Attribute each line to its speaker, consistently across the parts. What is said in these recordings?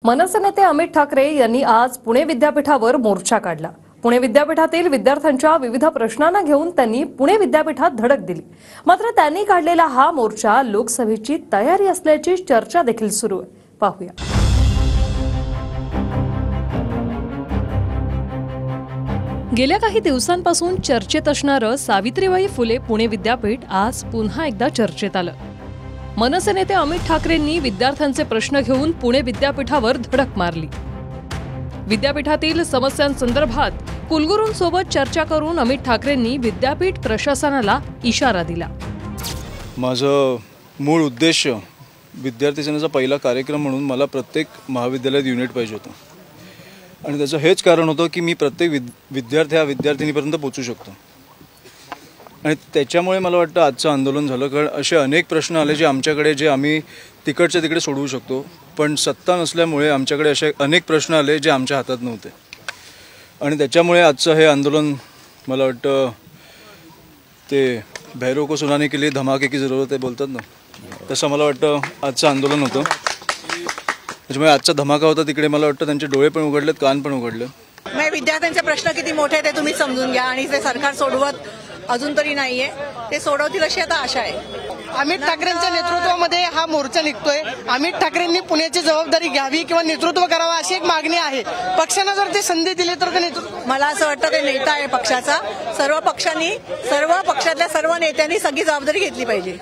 Speaker 1: मनसे नेते अमित ठाकरे यांनी आज पुणे विद्यापीठावर मोर्चा काढला। पुणे विद्यापीठातील विद्यार्थ्यांच्या विविध प्रश्नांना घेऊन त्यांनी पुणे विद्यापीठात धडक दिली। मात्र त्यांनी काढलेला हा मोर्चा लोकसभेची तयारी असल्याची चर्चा देखील सुरू आहे। पाहूया। गेल्या काही दिवसांपासून चर्चेत असणारं सावित्रीबाई फुले पुणे विद्यापीठ आज पुन्हा एकदा चर्चेत आलं। मनसे नेते अमित ठाकरेंनी विद्यार्थ्यांचे प्रश्न घेऊन पुणे विद्यापीठावर धडक मारली। विद्यापीठातील समस्यांसंदर्भात कुलगुरूंसोबत चर्चा करून अमित ठाकरेंनी विद्यापीठ प्रशासनाला इशारा दिला।
Speaker 2: माझं मूळ उद्देश विद्यार्थी सेनेचा पहिला कार्यक्रम म्हणून मला प्रत्येक महाविद्यालयात युनिट पाहिजे होतं आणि त्याचं हेच कारण होतं की मी प्रत्येक विद्यार्थिनीपर्यंत पोहोचू शकतो आणि त्याच्यामुळे मला वाटतं आजचं आंदोलन झालं। कारण असे अनेक प्रश्न आले जे आमच्याकडे जे आम्ही तिकडच्या तिकडे सोडवू शकतो, पण सत्ता नसल्यामुळे आमच्याकडे असे अनेक प्रश्न आले जे आमच्या हातात नव्हते आणि त्याच्यामुळे आजचं हे आंदोलन मला वाटतं ते भैरव को सुनाने के लिए धमाके की जरूरत आहे बोलतात ना, तसं मला वाटतं आजचं आंदोलन होतं। त्याच्यामुळे आजचा धमाका होता। तिकडे मला वाटतं त्यांचे डोळे पण उघडलेत, कान पण उघडले।
Speaker 3: विद्यार्थ्यांचे प्रश्न किती मोठे आहेत ते तुम्ही समजून घ्या आणि ते सरकार सोडवत अजून तरी नाहीये, ते सोडवतील अशी आता आशा आहे।
Speaker 4: अमित ठाकरेंच्या नेतृत्वामध्ये हा मोर्चा निघतोय। अमित ठाकरेंनी पुण्याची जबाबदारी घ्यावी किंवा नेतृत्व करावं अशी एक मागणी आहे। पक्षाने जर ते संधी दिली तर नेतृत्व,
Speaker 3: मला असं वाटतं ते नेता आहे पक्षाचा, सर्व पक्षातल्या सर्व नेत्यांनी सगळी जबाबदारी घेतली पाहिजे।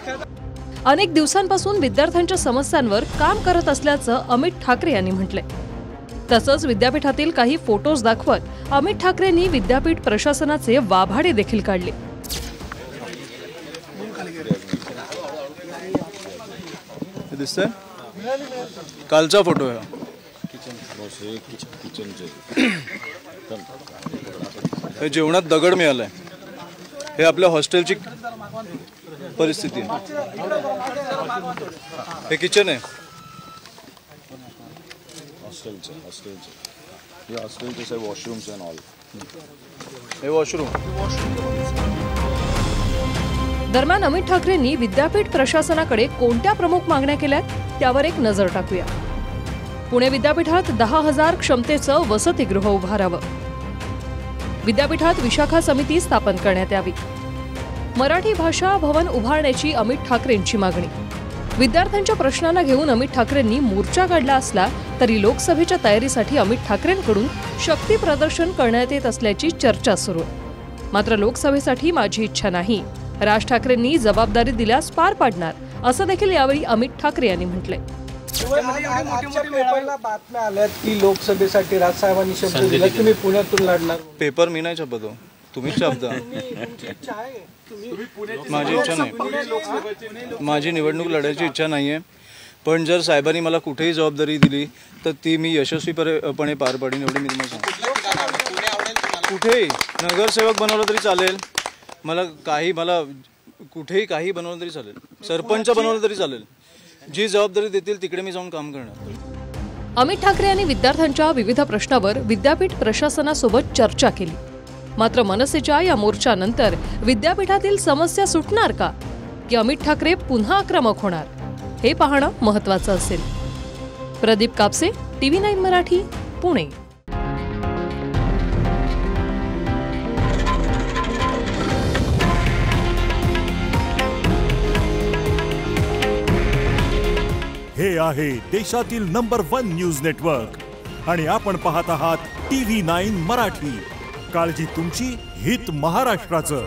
Speaker 1: अनेक दिवसांपासून विद्यार्थ्यांच्या समस्यांवर काम करत असल्याचं अमित ठाकरे यांनी म्हटलंय। तसंच विद्यापीठातील काही फोटोज दाखवत अमित ठाकरेंनी विद्यापीठ प्रशासनाचे वाभाडे देखील काढले।
Speaker 2: दिसतंय कालचा फोटो आहे। हे जेवणात दगड मिळालाय, हे आपल्या हॉस्टेलची परिस्थिती आहे। हे किचन आहे हॉस्टेलचे वॉशरूम्स अँड ऑल। हे वॉशरूम।
Speaker 1: दरम्यान अमित ठाकरेंनी विद्यापीठ प्रशासनाकडे कोणत्या प्रमुख मागण्या केल्यात त्यावर एक नजर टाकूया। पुणे विद्यापीठात 10,000 क्षमतेचं वसतिगृह उभारावं, विद्यापीठात विशाखा समिती स्थापन करण्यात यावी, मराठी भाषा भवन उभारण्याची अमित ठाकरेंची मागणी। विद्यार्थ्यांच्या प्रश्नांना घेऊन अमित ठाकरेंनी मोर्चा काढला असला तरी लोकसभेच्या तयारीसाठी अमित ठाकरेंकडून शक्ती प्रदर्शन करण्यात येत असल्याची चर्चा सुरू आहे। मात्र लोकसभेसाठी माझी इच्छा नाही, राज ठाकरेंनी जबाबदारी दिल्यास पार पाडणार, असं देखील यावेळी अमित ठाकरे यांनी म्हटलंय।
Speaker 5: बातम्या आल्यात की लोकसभेसाठी राजसाहेबांनी शब्द दिला तुम्ही पुण्यातून लढणार।
Speaker 2: पेपर मी नाही छापतो, तुम्हीच छापता। माझी इच्छा नाही, माझी निवडणूक लढायची इच्छा नाहीये, पण जर साहेबांनी मला कुठेही जबाबदारी दिली तर ती मी यशस्वीपणे पार पाडीन एवढी मी तुम्हाला सांगतो। कुठेही नगरसेवक बनवलं तरी चालेल, मला कुठेही काही बनवलं तरी चालेल, सरपंच बनवलं तरी चालेल, जी जबाबदारी देतील तिकडे मी जाऊन काम करणार।
Speaker 1: अमित ठाकरे यांनी विद्यार्थ्यांच्या विविध प्रश्नावर विद्यापीठ प्रशासनासोबत चर्चा केली। मात्र मनसेच्या या मोर्चानंतर विद्यापीठातील समस्या सुटणार का, की अमित ठाकरे पुन्हा आक्रमक होणार, हे पाहणं महत्त्वाचं असेल। प्रदीप कापसे, TV9 मराठी, पुणे।
Speaker 6: हे आहे देशातील नंबर 1 न्यूज नेटवर्क आणि आपण पाहत आहात TV9 मराठी। काळजी तुमची, हित महाराष्ट्राचं।